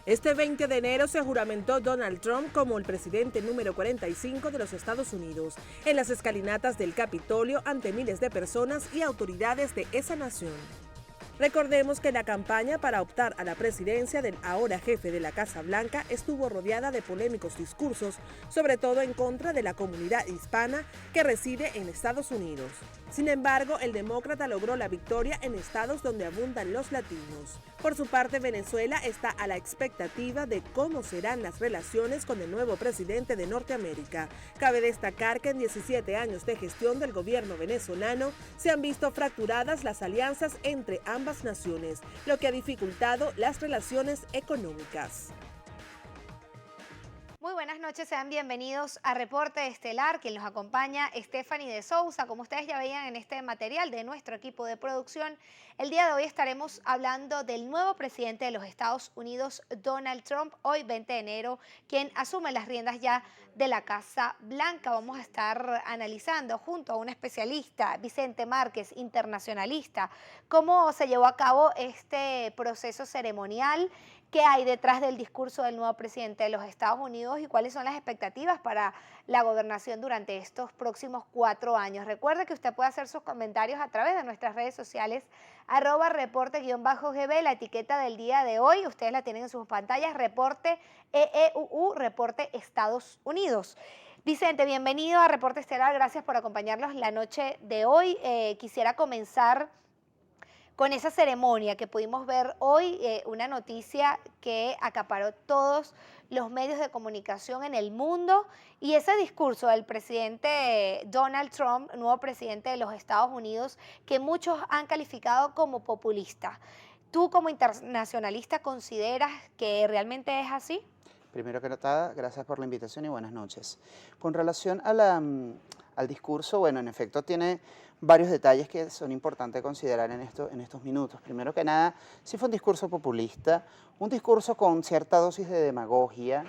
Este 20 de enero se juramentó Donald Trump como el presidente número 45 de los Estados Unidos en las escalinatas del Capitolio ante miles de personas y autoridades de esa nación. Recordemos que la campaña para optar a la presidencia del ahora jefe de la Casa Blanca estuvo rodeada de polémicos discursos, sobre todo en contra de la comunidad hispana que reside en Estados Unidos. Sin embargo, el demócrata logró la victoria en estados donde abundan los latinos. Por su parte, Venezuela está a la expectativa de cómo serán las relaciones con el nuevo presidente de Norteamérica. Cabe destacar que en 17 años de gestión del gobierno venezolano se han visto fracturadas las alianzas entre ambas naciones, lo que ha dificultado las relaciones económicas. Muy buenas noches, sean bienvenidos a Reporte Estelar, quien los acompaña Stephanie de Sousa. Como ustedes ya veían en este material de nuestro equipo de producción, el día de hoy estaremos hablando del nuevo presidente de los Estados Unidos, Donald Trump, hoy 20 de enero, quien asume las riendas ya de la Casa Blanca. Vamos a estar analizando junto a un especialista, Vicente Márquez, internacionalista, cómo se llevó a cabo este proceso ceremonial, qué hay detrás del discurso del nuevo presidente de los Estados Unidos y cuáles son las expectativas para la gobernación durante estos próximos 4 años. Recuerde que usted puede hacer sus comentarios a través de nuestras redes sociales, @reporte_gb, la etiqueta del día de hoy, ustedes la tienen en sus pantallas, Reporte EEUU, Reporte Estados Unidos. Vicente, bienvenido a Reporte Estelar, gracias por acompañarnos la noche de hoy. Quisiera comenzar con esa ceremonia que pudimos ver hoy, una noticia que acaparó todos los medios de comunicación en el mundo, y ese discurso del presidente Donald Trump, nuevo presidente de los Estados Unidos, que muchos han calificado como populista. ¿Tú como internacionalista consideras que realmente es así? Primero que nada, gracias por la invitación y buenas noches. Con relación a al discurso, bueno, en efecto tiene varios detalles que son importantes considerar en estos minutos. Primero que nada, sí fue un discurso populista, un discurso con cierta dosis de demagogia,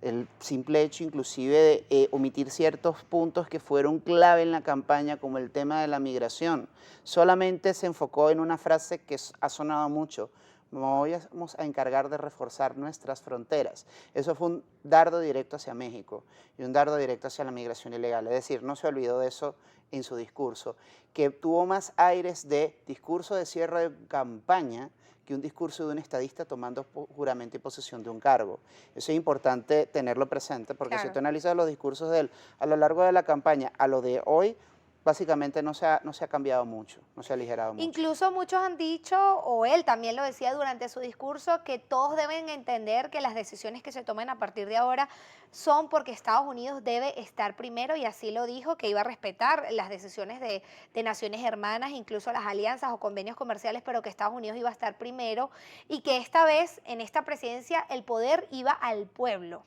el simple hecho inclusive de omitir ciertos puntos que fueron clave en la campaña, como el tema de la migración. Solamente se enfocó en una frase que ha sonado mucho: vamos a encargar de reforzar nuestras fronteras. Eso fue un dardo directo hacia México y un dardo directo hacia la migración ilegal. Es decir, no se olvidó de eso en su discurso, que tuvo más aires de discurso de cierre de campaña que un discurso de un estadista tomando juramento y posesión de un cargo. Eso es importante tenerlo presente, porque si tú analizas los discursos de él a lo largo de la campaña a lo de hoy, básicamente no se ha cambiado mucho, no se ha aligerado mucho. Incluso muchos han dicho, o él también lo decía durante su discurso, que todos deben entender que las decisiones que se tomen a partir de ahora son porque Estados Unidos debe estar primero, y así lo dijo, que iba a respetar las decisiones de naciones hermanas, incluso las alianzas o convenios comerciales, pero que Estados Unidos iba a estar primero, y que esta vez, en esta presidencia, el poder iba al pueblo.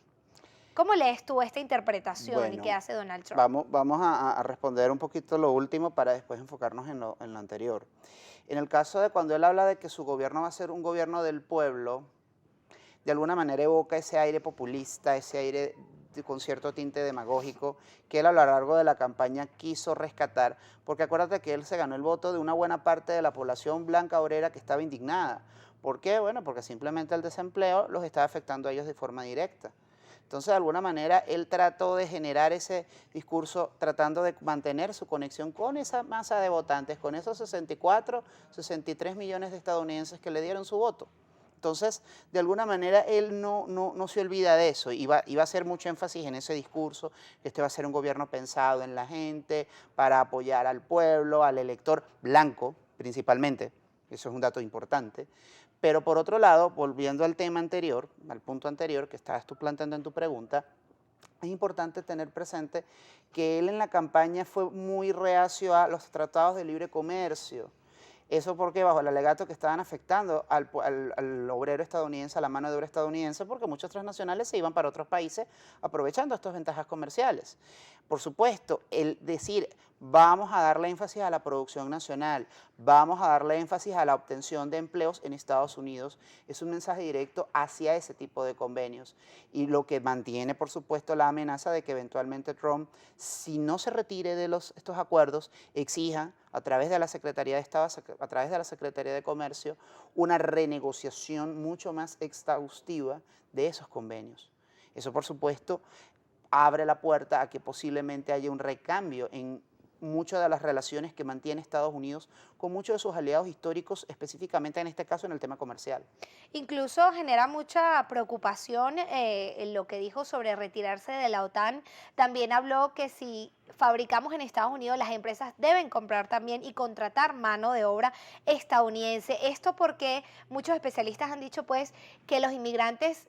¿Cómo lees tú esta interpretación y qué hace Donald Trump? Vamos a responder un poquito lo último para después enfocarnos en lo anterior. En el caso de cuando él habla de que su gobierno va a ser un gobierno del pueblo, de alguna manera evoca ese aire populista, ese aire con cierto tinte demagógico que él a lo largo de la campaña quiso rescatar, porque acuérdate que él se ganó el voto de una buena parte de la población blanca obrera que estaba indignada. ¿Por qué? Bueno, porque simplemente el desempleo los está afectando a ellos de forma directa. Entonces, de alguna manera, él trató de generar ese discurso tratando de mantener su conexión con esa masa de votantes, con esos 64, 63 millones de estadounidenses que le dieron su voto. Entonces, de alguna manera, él no se olvida de eso. Iba a hacer mucho énfasis en ese discurso, que este va a ser un gobierno pensado en la gente, para apoyar al pueblo, al elector blanco, principalmente. Eso es un dato importante. Pero por otro lado, volviendo al tema anterior, al punto anterior que estabas tú planteando en tu pregunta, es importante tener presente que él en la campaña fue muy reacio a los tratados de libre comercio. Eso porque bajo el alegato que estaban afectando al obrero estadounidense, a la mano de obra estadounidense, porque muchos transnacionales se iban para otros países aprovechando estas ventajas comerciales. Por supuesto, el decir vamos a darle énfasis a la producción nacional, vamos a darle énfasis a la obtención de empleos en Estados Unidos, es un mensaje directo hacia ese tipo de convenios. Y lo que mantiene, por supuesto, la amenaza de que eventualmente Trump, si no se retire de estos acuerdos, exija a través de la Secretaría de Estado, a través de la Secretaría de Comercio, una renegociación mucho más exhaustiva de esos convenios. Eso, por supuesto, abre la puerta a que posiblemente haya un recambio en muchas de las relaciones que mantiene Estados Unidos con muchos de sus aliados históricos, específicamente en este caso en el tema comercial. Incluso genera mucha preocupación en lo que dijo sobre retirarse de la OTAN. También habló que si fabricamos en Estados Unidos, las empresas deben comprar también y contratar mano de obra estadounidense. Esto porque muchos especialistas han dicho pues que los inmigrantes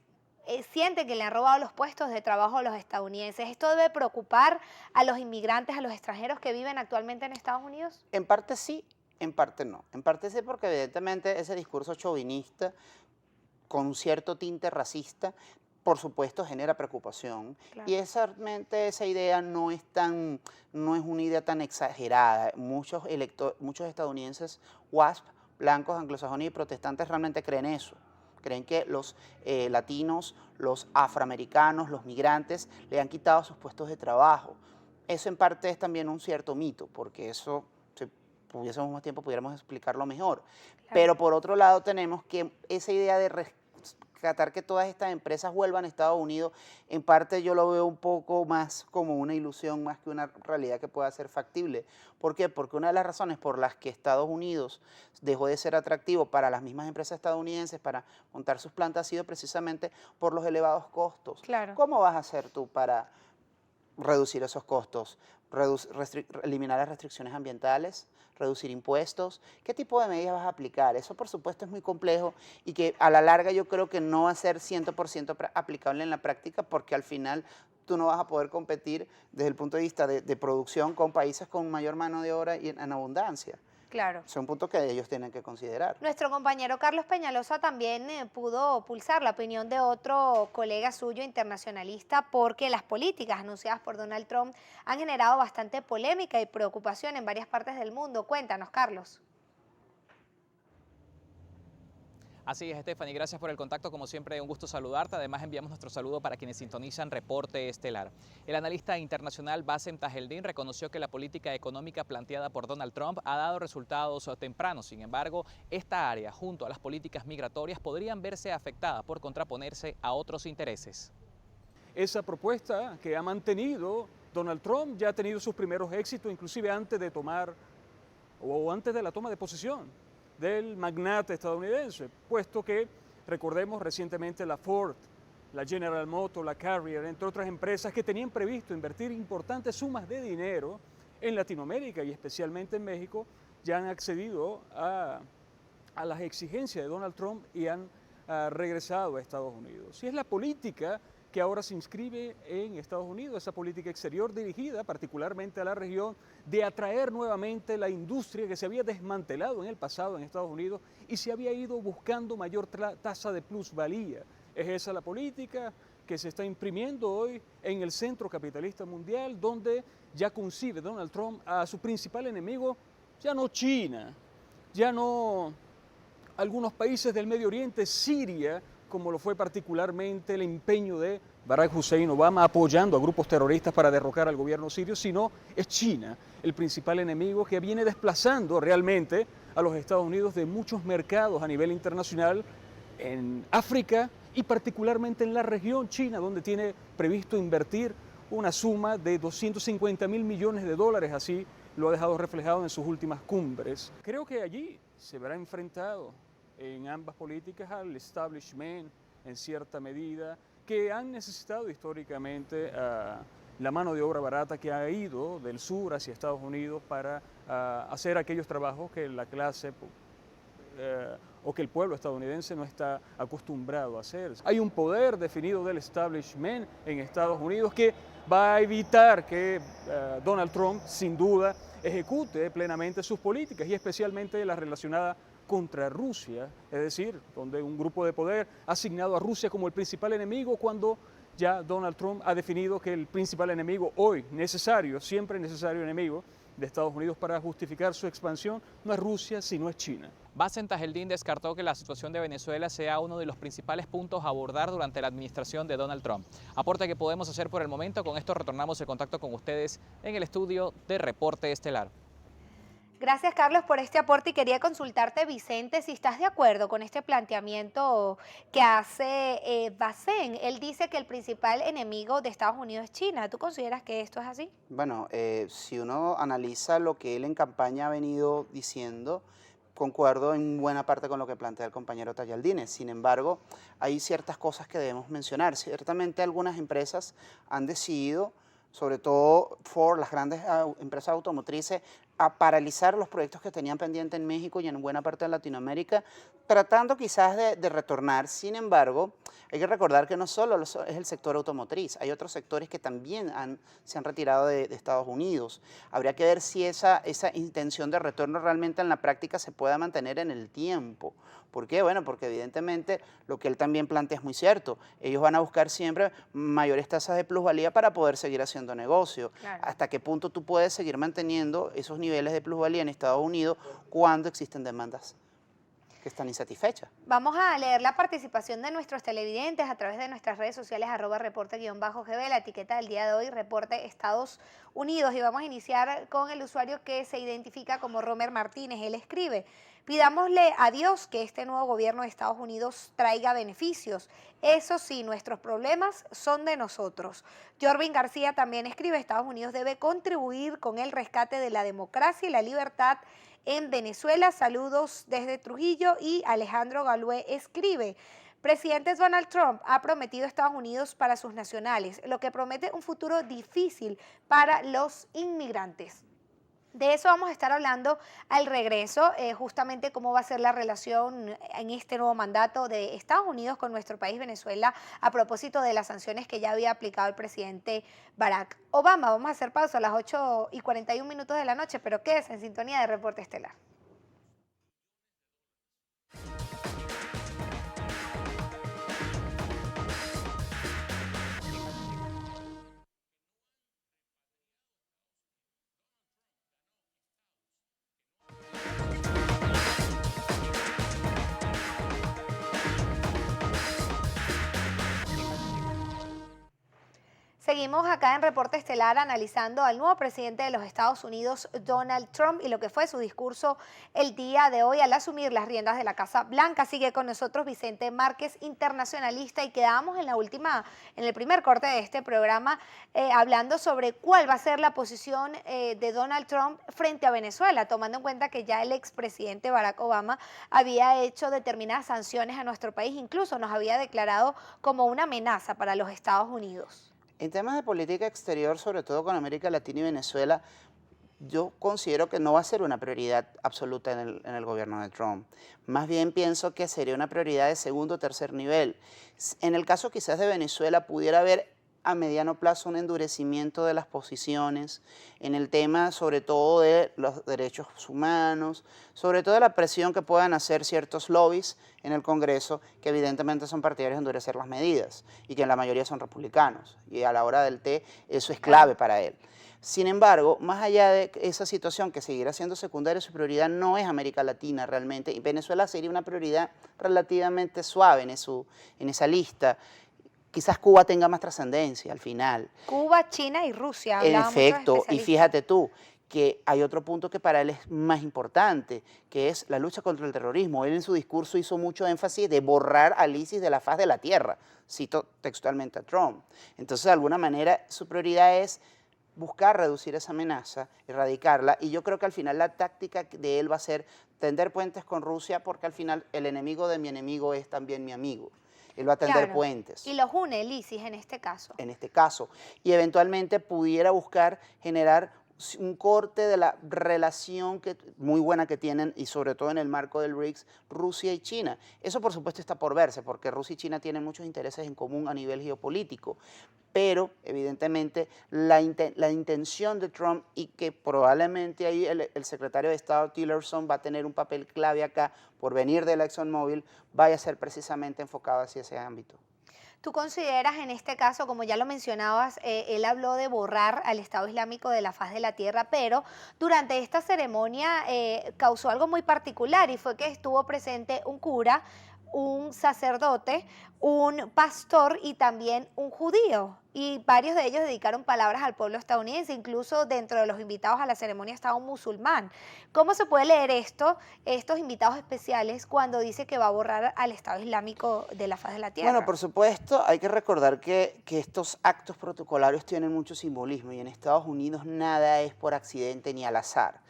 sienten que le han robado los puestos de trabajo a los estadounidenses. ¿Esto debe preocupar a los inmigrantes, a los extranjeros que viven actualmente en Estados Unidos? En parte sí, en parte no. En parte sí porque evidentemente ese discurso chauvinista con cierto tinte racista, por supuesto genera preocupación. Claro. Y esa idea no es una idea tan exagerada. Muchos estadounidenses WASP, blancos, anglosajones y protestantes realmente creen eso. Creen que los latinos, los afroamericanos, los migrantes le han quitado sus puestos de trabajo. Eso en parte es también un cierto mito, porque eso, si tuviésemos más tiempo, pudiéramos explicarlo mejor. Claro. Pero por otro lado tenemos que esa idea de rescatar que todas estas empresas vuelvan a Estados Unidos, en parte yo lo veo un poco más como una ilusión, más que una realidad que pueda ser factible. ¿Por qué? Porque una de las razones por las que Estados Unidos dejó de ser atractivo para las mismas empresas estadounidenses para montar sus plantas ha sido precisamente por los elevados costos. Claro. ¿Cómo vas a hacer tú para reducir esos costos? Eliminar las restricciones ambientales, reducir impuestos. ¿Qué tipo de medidas vas a aplicar? Eso, por supuesto, es muy complejo y que a la larga yo creo que no va a ser 100% aplicable en la práctica, porque al final tú no vas a poder competir desde el punto de vista de producción con países con mayor mano de obra y en abundancia. Claro. Es un punto que ellos tienen que considerar. Nuestro compañero Carlos Peñalosa también pudo pulsar la opinión de otro colega suyo internacionalista, porque las políticas anunciadas por Donald Trump han generado bastante polémica y preocupación en varias partes del mundo. Cuéntanos, Carlos. Así es, Stephanie, gracias por el contacto, como siempre un gusto saludarte. Además enviamos nuestro saludo para quienes sintonizan Reporte Estelar. El analista internacional Bassem Tajeldin reconoció que la política económica planteada por Donald Trump ha dado resultados tempranos. Sin embargo, esta área, junto a las políticas migratorias, podrían verse afectadas por contraponerse a otros intereses. Esa propuesta que ha mantenido Donald Trump ya ha tenido sus primeros éxitos, inclusive antes de la toma de posesión del magnate estadounidense, puesto que, recordemos recientemente la Ford, la General Motors, la Carrier, entre otras empresas que tenían previsto invertir importantes sumas de dinero en Latinoamérica y especialmente en México, ya han accedido a las exigencias de Donald Trump y han regresado a Estados Unidos. Y es la política que ahora se inscribe en Estados Unidos, esa política exterior dirigida particularmente a la región, de atraer nuevamente la industria que se había desmantelado en el pasado en Estados Unidos y se había ido buscando mayor tasa de plusvalía. Es esa la política que se está imprimiendo hoy en el centro capitalista mundial, donde ya concibe Donald Trump a su principal enemigo, ya no China, ya no algunos países del Medio Oriente, Siria, como lo fue particularmente el empeño de Barack Hussein Obama apoyando a grupos terroristas para derrocar al gobierno sirio, sino es China, el principal enemigo que viene desplazando realmente a los Estados Unidos de muchos mercados a nivel internacional en África y particularmente en la región China, donde tiene previsto invertir una suma de 250.000 millones de dólares, así lo ha dejado reflejado en sus últimas cumbres. Creo que allí se verá enfrentado en ambas políticas al establishment, en cierta medida, que han necesitado históricamente la mano de obra barata que ha ido del sur hacia Estados Unidos para hacer aquellos trabajos que la clase o que el pueblo estadounidense no está acostumbrado a hacer. Hay un poder definido del establishment en Estados Unidos que va a evitar que Donald Trump, sin duda, ejecute plenamente sus políticas y especialmente las relacionadas contra Rusia, es decir, donde un grupo de poder ha asignado a Rusia como el principal enemigo cuando ya Donald Trump ha definido que el principal enemigo hoy, necesario, siempre necesario enemigo de Estados Unidos para justificar su expansión, no es Rusia, sino es China. Bassem Tajeldin descartó que la situación de Venezuela sea uno de los principales puntos a abordar durante la administración de Donald Trump. Aporte que podemos hacer por el momento. Con esto retornamos el contacto con ustedes en el estudio de Reporte Estelar. Gracias, Carlos, por este aporte y quería consultarte, Vicente, si estás de acuerdo con este planteamiento que hace Bacén. Él dice que el principal enemigo de Estados Unidos es China. ¿Tú consideras que esto es así? Bueno, si uno analiza lo que él en campaña ha venido diciendo, concuerdo en buena parte con lo que plantea el compañero Tayaldínez. Sin embargo, hay ciertas cosas que debemos mencionar. Ciertamente algunas empresas han decidido, sobre todo Ford, las grandes empresas automotrices, a paralizar los proyectos que tenían pendientes en México y en buena parte de Latinoamérica, tratando quizás de retornar. Sin embargo, hay que recordar que no solo es el sector automotriz, hay otros sectores que también se han retirado de Estados Unidos. Habría que ver si esa intención de retorno realmente en la práctica se pueda mantener en el tiempo. ¿Por qué? Bueno, porque evidentemente lo que él también plantea es muy cierto. Ellos van a buscar siempre mayores tasas de plusvalía para poder seguir haciendo negocio. Claro. ¿Hasta qué punto tú puedes seguir manteniendo esos niveles de plusvalía en Estados Unidos cuando existen demandas que están insatisfechas? Vamos a leer la participación de nuestros televidentes a través de nuestras redes sociales, @reporte_GB, la etiqueta del día de hoy, Reporte Estados Unidos. Y vamos a iniciar con el usuario que se identifica como Romer Martínez. Él escribe: pidámosle a Dios que este nuevo gobierno de Estados Unidos traiga beneficios. Eso sí, nuestros problemas son de nosotros. Jorvin García también escribe: Estados Unidos debe contribuir con el rescate de la democracia y la libertad en Venezuela. Saludos desde Trujillo. Y Alejandro Galué escribe: presidente Donald Trump ha prometido a Estados Unidos para sus nacionales, lo que promete un futuro difícil para los inmigrantes. De eso vamos a estar hablando al regreso, justamente cómo va a ser la relación en este nuevo mandato de Estados Unidos con nuestro país Venezuela a propósito de las sanciones que ya había aplicado el presidente Barack Obama. Vamos a hacer pausa a las 8:41 de la noche, pero quédese en sintonía de Reporte Estelar. Seguimos acá en Reporte Estelar analizando al nuevo presidente de los Estados Unidos, Donald Trump, y lo que fue su discurso el día de hoy al asumir las riendas de la Casa Blanca. Sigue con nosotros Vicente Márquez, internacionalista, y quedamos en el primer corte de este programa hablando sobre cuál va a ser la posición de Donald Trump frente a Venezuela, tomando en cuenta que ya el expresidente Barack Obama había hecho determinadas sanciones a nuestro país, incluso nos había declarado como una amenaza para los Estados Unidos. En temas de política exterior, sobre todo con América Latina y Venezuela, yo considero que no va a ser una prioridad absoluta en el gobierno de Trump. Más bien pienso que sería una prioridad de segundo o tercer nivel. En el caso quizás de Venezuela pudiera haber a mediano plazo un endurecimiento de las posiciones en el tema sobre todo de los derechos humanos, sobre todo de la presión que puedan hacer ciertos lobbies en el Congreso, que evidentemente son partidarios de endurecer las medidas y que en la mayoría son republicanos, y a la hora del té eso es clave para él. Sin embargo, más allá de esa situación que seguirá siendo secundaria, su prioridad no es América Latina realmente, y Venezuela sería una prioridad relativamente suave en esa lista. Quizás Cuba tenga más trascendencia al final. Cuba, China y Rusia. En efecto, y fíjate tú, que hay otro punto que para él es más importante, que es la lucha contra el terrorismo. Él en su discurso hizo mucho énfasis de borrar al ISIS de la faz de la tierra, cito textualmente a Trump. Entonces, de alguna manera, su prioridad es buscar reducir esa amenaza, erradicarla, y yo creo que al final la táctica de él va a ser tender puentes con Rusia, porque al final el enemigo de mi enemigo es también mi amigo. Él va a tender puentes. Y los une el ISIS en este caso. En este caso. Y eventualmente pudiera buscar generar un corte de la relación muy buena que tienen, y sobre todo en el marco del BRICS, Rusia y China. Eso por supuesto está por verse, porque Rusia y China tienen muchos intereses en común a nivel geopolítico. Pero evidentemente la intención de Trump, y que probablemente ahí el secretario de Estado Tillerson va a tener un papel clave acá por venir de la ExxonMobil, vaya a ser precisamente enfocado hacia ese ámbito. ¿Tú consideras en este caso, como ya lo mencionabas, él habló de borrar al Estado Islámico de la faz de la tierra, pero durante esta ceremonia causó algo muy particular, y fue que estuvo presente un cura, un sacerdote, un pastor y también un judío. Y varios de ellos dedicaron palabras al pueblo estadounidense, incluso dentro de los invitados a la ceremonia estaba un musulmán. ¿Cómo se puede leer esto, estos invitados especiales, cuando dice que va a borrar al Estado Islámico de la faz de la tierra? Bueno, por supuesto, hay que recordar que estos actos protocolarios tienen mucho simbolismo y en Estados Unidos nada es por accidente ni al azar.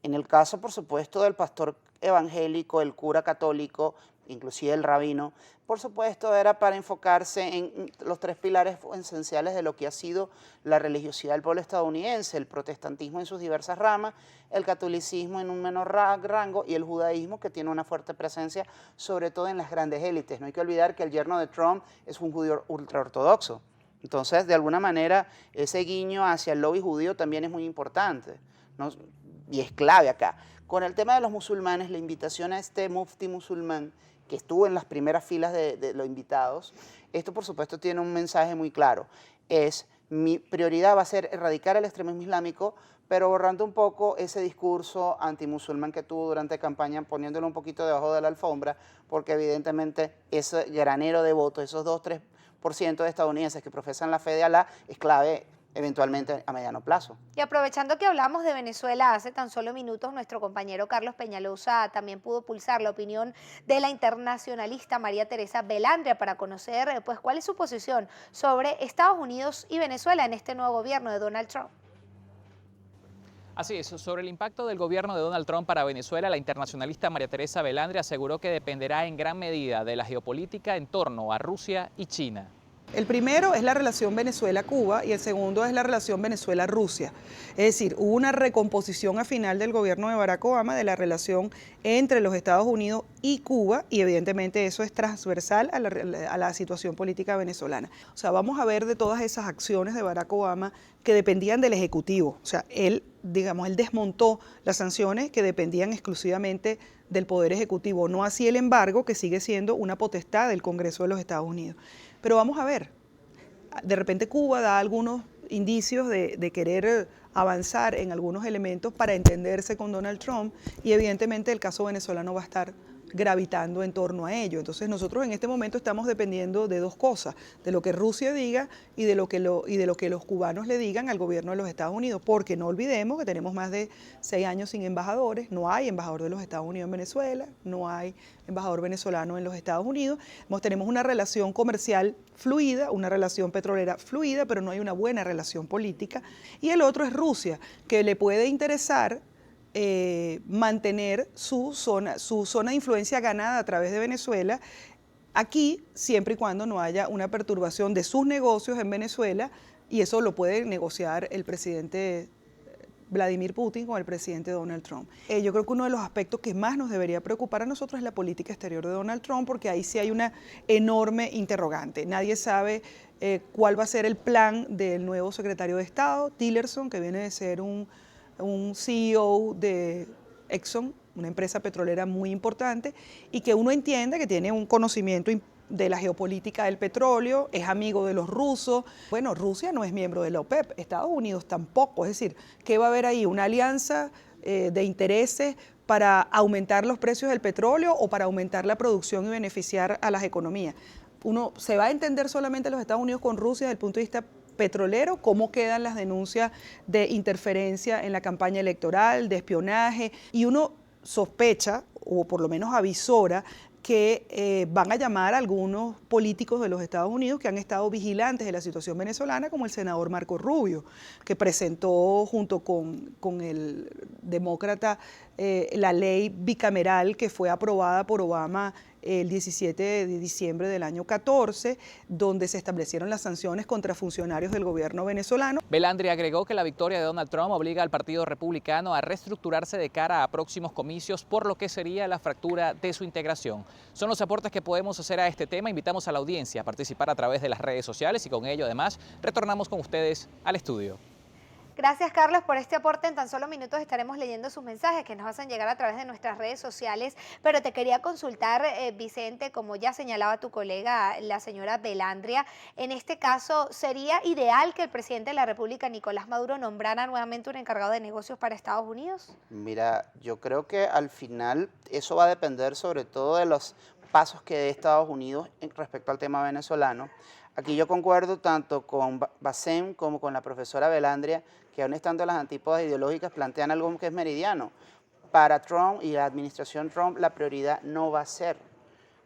En el caso, por supuesto, del pastor evangélico, el cura católico, inclusive el rabino, por supuesto, era para enfocarse en los tres pilares esenciales de lo que ha sido la religiosidad del pueblo estadounidense: el protestantismo en sus diversas ramas, el catolicismo en un menor rango y el judaísmo, que tiene una fuerte presencia, sobre todo en las grandes élites. No hay que olvidar que el yerno de Trump es un judío ultraortodoxo. Entonces, de alguna manera, ese guiño hacia el lobby judío también es muy importante, ¿no? Y es clave acá. Con el tema de los musulmanes, la invitación a este mufti musulmán, que estuvo en las primeras filas de los invitados, esto por supuesto tiene un mensaje muy claro. Mi prioridad va a ser erradicar el extremismo islámico, pero borrando un poco ese discurso antimusulmán que tuvo durante campaña, poniéndolo un poquito debajo de la alfombra, porque evidentemente ese granero de votos, esos 2-3% de estadounidenses que profesan la fe de Alá, es clave eventualmente a mediano plazo. Y aprovechando que hablamos de Venezuela hace tan solo minutos, nuestro compañero Carlos Peñalosa también pudo pulsar la opinión de la internacionalista María Teresa Belandria para conocer pues cuál es su posición sobre Estados Unidos y Venezuela en este nuevo gobierno de Donald Trump. Así es, sobre el impacto del gobierno de Donald Trump para Venezuela, la internacionalista María Teresa Belandria aseguró que dependerá en gran medida de la geopolítica en torno a Rusia y China. El primero es la relación Venezuela-Cuba y el segundo es la relación Venezuela-Rusia. Es decir, hubo una recomposición al final del gobierno de Barack Obama de la relación entre los Estados Unidos y Cuba, y evidentemente eso es transversal a la situación política venezolana. O sea, vamos a ver de todas esas acciones de Barack Obama que dependían del Ejecutivo. O sea, él desmontó las sanciones que dependían exclusivamente del Poder Ejecutivo, no así el embargo, que sigue siendo una potestad del Congreso de los Estados Unidos. Pero vamos a ver, de repente Cuba da algunos indicios de querer avanzar en algunos elementos para entenderse con Donald Trump, y evidentemente el caso venezolano va a estar gravitando en torno a ello. Entonces nosotros en este momento estamos dependiendo de dos cosas: de lo que Rusia diga y de lo que los cubanos le digan al gobierno de los Estados Unidos, porque no olvidemos que tenemos más de 6 años sin embajadores, no hay embajador de los Estados Unidos en Venezuela, no hay embajador venezolano en los Estados Unidos, tenemos una relación comercial fluida, una relación petrolera fluida, pero no hay una buena relación política. Y el otro es Rusia, que le puede interesar mantener su zona de influencia ganada a través de Venezuela aquí, siempre y cuando no haya una perturbación de sus negocios en Venezuela, y eso lo puede negociar el presidente Vladimir Putin con el presidente Donald Trump. Yo creo que uno de los aspectos que más nos debería preocupar a nosotros es la política exterior de Donald Trump, porque ahí sí hay una enorme interrogante. Nadie sabe cuál va a ser el plan del nuevo secretario de Estado, Tillerson, que viene de ser un CEO de Exxon, una empresa petrolera muy importante, y que uno entiende que tiene un conocimiento de la geopolítica del petróleo, es amigo de los rusos. Bueno, Rusia no es miembro de la OPEP, Estados Unidos tampoco. Es decir, ¿qué va a haber ahí? ¿Una alianza de intereses para aumentar los precios del petróleo o para aumentar la producción y beneficiar a las economías? Uno se va a entender solamente los Estados Unidos con Rusia desde el punto de vista petrolero, cómo quedan las denuncias de interferencia en la campaña electoral, de espionaje, y uno sospecha, o por lo menos avisora, que van a llamar a algunos políticos de los Estados Unidos que han estado vigilantes de la situación venezolana, como el senador Marco Rubio, que presentó junto con el demócrata la ley bicameral que fue aprobada por Obama el 17 de diciembre del año 14, donde se establecieron las sanciones contra funcionarios del gobierno venezolano. Belandria agregó que la victoria de Donald Trump obliga al Partido Republicano a reestructurarse de cara a próximos comicios, por lo que sería la fractura de su integración. Son los aportes que podemos hacer a este tema. Invitamos a la audiencia a participar a través de las redes sociales y con ello además retornamos con ustedes al estudio. Gracias, Carlos, por este aporte. En tan solo minutos estaremos leyendo sus mensajes que nos hacen llegar a través de nuestras redes sociales, pero te quería consultar, Vicente, como ya señalaba tu colega, la señora Belandria, en este caso, ¿sería ideal que el presidente de la República, Nicolás Maduro, nombrara nuevamente un encargado de negocios para Estados Unidos? Mira, yo creo que al final eso va a depender sobre todo de los pasos que dé Estados Unidos respecto al tema venezolano. Aquí yo concuerdo tanto con Bassem como con la profesora Belandria, que aun estando las antípodas ideológicas plantean algo que es meridiano. Para Trump y la administración Trump, la prioridad no va a ser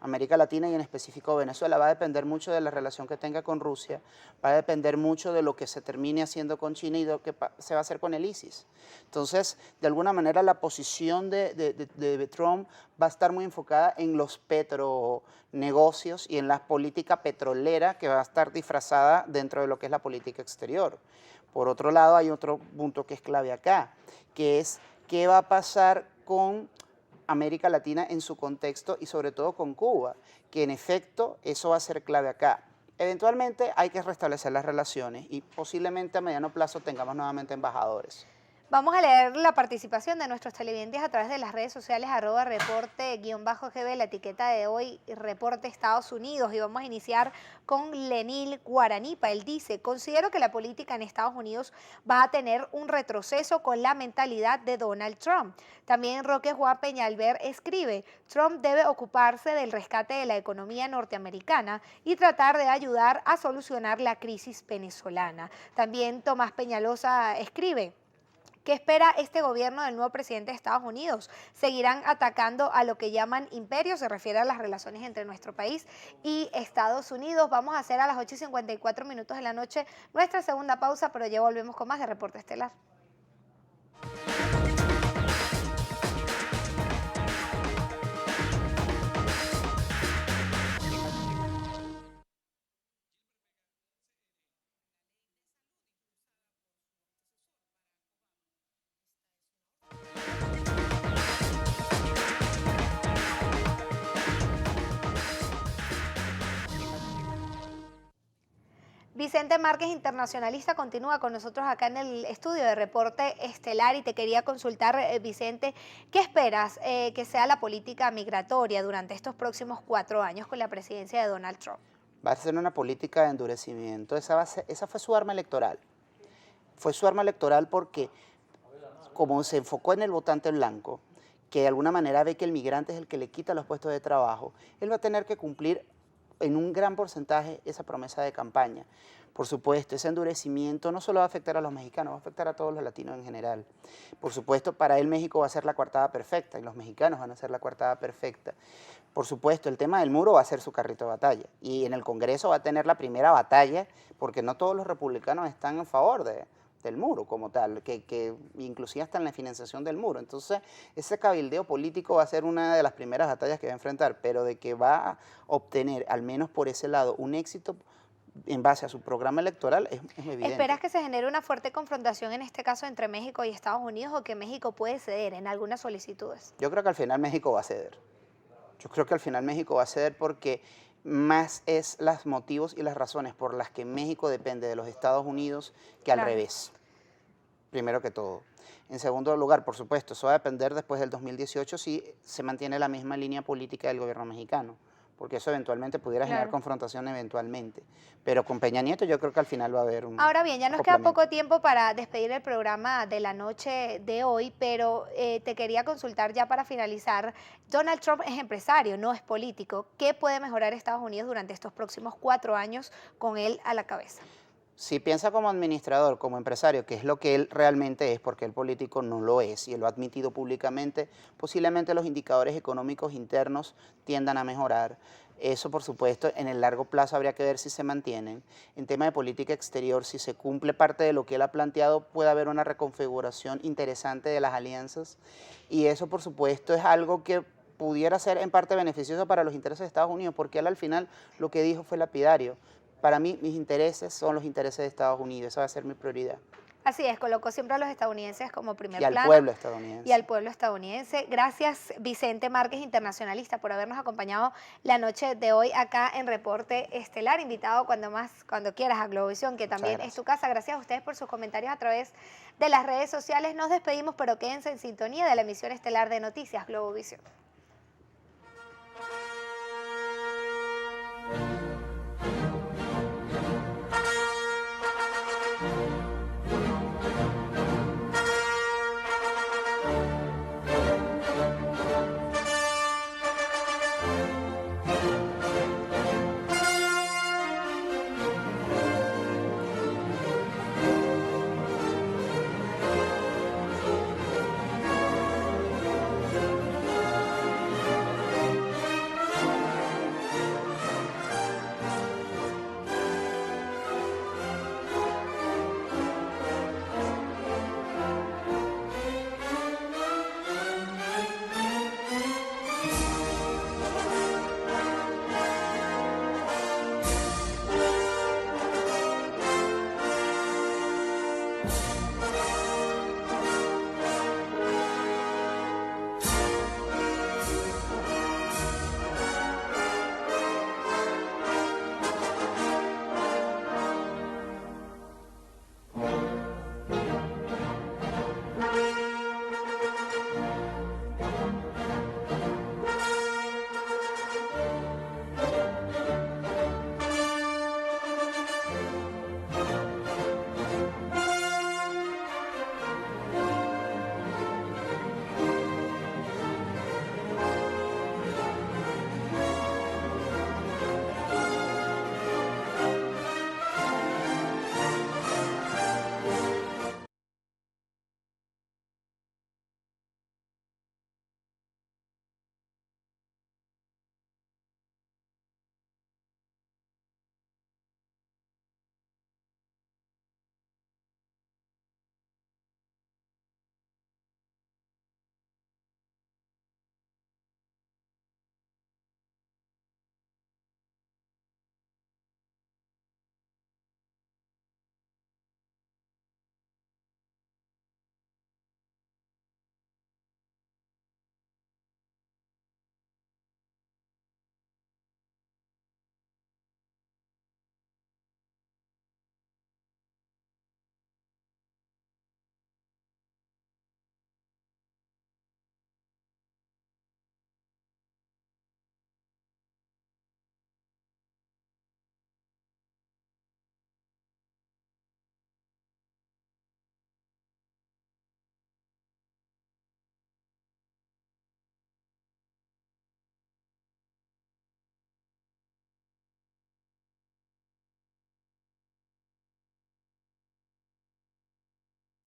América Latina y en específico Venezuela. Va a depender mucho de la relación que tenga con Rusia, va a depender mucho de lo que se termine haciendo con China y de lo que se va a hacer con el ISIS. Entonces, de alguna manera, la posición de Trump va a estar muy enfocada en los petronegocios y en la política petrolera que va a estar disfrazada dentro de lo que es la política exterior. Por otro lado, hay otro punto que es clave acá, que es qué va a pasar con América Latina en su contexto y sobre todo con Cuba, que en efecto eso va a ser clave acá. Eventualmente hay que restablecer las relaciones y posiblemente a mediano plazo tengamos nuevamente embajadores. Vamos a leer la participación de nuestros televidentes a través de las redes sociales @reporte_GB, la etiqueta de hoy, Reporte Estados Unidos, y vamos a iniciar con Lenil Guaranipa. Él dice: considero que la política en Estados Unidos va a tener un retroceso con la mentalidad de Donald Trump. También Roque Juan Peñalver escribe: Trump debe ocuparse del rescate de la economía norteamericana y tratar de ayudar a solucionar la crisis venezolana. También Tomás Peñalosa escribe: ¿qué espera este gobierno del nuevo presidente de Estados Unidos? ¿Seguirán atacando a lo que llaman imperio? Se refiere a las relaciones entre nuestro país y Estados Unidos. Vamos a hacer a las 8:54 de la noche nuestra segunda pausa, pero ya volvemos con más de Reporte Estelar. Vicente Márquez, internacionalista, continúa con nosotros acá en el estudio de Reporte Estelar y te quería consultar, Vicente, ¿qué esperas que sea la política migratoria durante estos próximos 4 años con la presidencia de Donald Trump? Va a ser una política de endurecimiento, esa fue su arma electoral. Fue su arma electoral porque como se enfocó en el votante blanco, que de alguna manera ve que el migrante es el que le quita los puestos de trabajo, él va a tener que cumplir en un gran porcentaje esa promesa de campaña. Por supuesto, ese endurecimiento no solo va a afectar a los mexicanos, va a afectar a todos los latinos en general. Por supuesto, para él México va a ser la coartada perfecta y los mexicanos van a ser la coartada perfecta. Por supuesto, el tema del muro va a ser su carrito de batalla y en el Congreso va a tener la primera batalla porque no todos los republicanos están en favor del muro como tal, que inclusive hasta en la financiación del muro. Entonces, ese cabildeo político va a ser una de las primeras batallas que va a enfrentar, pero de que va a obtener, al menos por ese lado, un éxito en base a su programa electoral es evidente. ¿Esperas que se genere una fuerte confrontación en este caso entre México y Estados Unidos o que México puede ceder en algunas solicitudes? Yo creo que al final México va a ceder. Yo creo que al final México va a ceder porque más es los motivos y las razones por las que México depende de los Estados Unidos que al revés, primero que todo. En segundo lugar, por supuesto, eso va a depender después del 2018 si se mantiene la misma línea política del gobierno mexicano, porque eso eventualmente pudiera generar confrontación eventualmente. Pero con Peña Nieto yo creo que al final va a haber un Ahora bien, ya nos queda poco tiempo para despedir el programa de la noche de hoy, pero te quería consultar ya para finalizar. Donald Trump es empresario, no es político. ¿Qué puede mejorar Estados Unidos durante estos próximos 4 años con él a la cabeza? Si piensa como administrador, como empresario, que es lo que él realmente es, porque el político no lo es, y él lo ha admitido públicamente, posiblemente los indicadores económicos internos tiendan a mejorar. Eso, por supuesto, en el largo plazo habría que ver si se mantienen. En tema de política exterior, si se cumple parte de lo que él ha planteado, puede haber una reconfiguración interesante de las alianzas, y eso, por supuesto, es algo que pudiera ser en parte beneficioso para los intereses de Estados Unidos, porque él al final lo que dijo fue lapidario. Para mí, mis intereses son los intereses de Estados Unidos, esa va a ser mi prioridad. Así es, colocó siempre a los estadounidenses como primer plano. Y al pueblo estadounidense. Y al pueblo estadounidense. Gracias, Vicente Márquez, internacionalista, por habernos acompañado la noche de hoy acá en Reporte Estelar. Invitado cuando quieras a Globovisión, que también es tu casa. Gracias a ustedes por sus comentarios a través de las redes sociales. Nos despedimos, pero quédense en sintonía de la emisión estelar de Noticias Globovisión. Chao.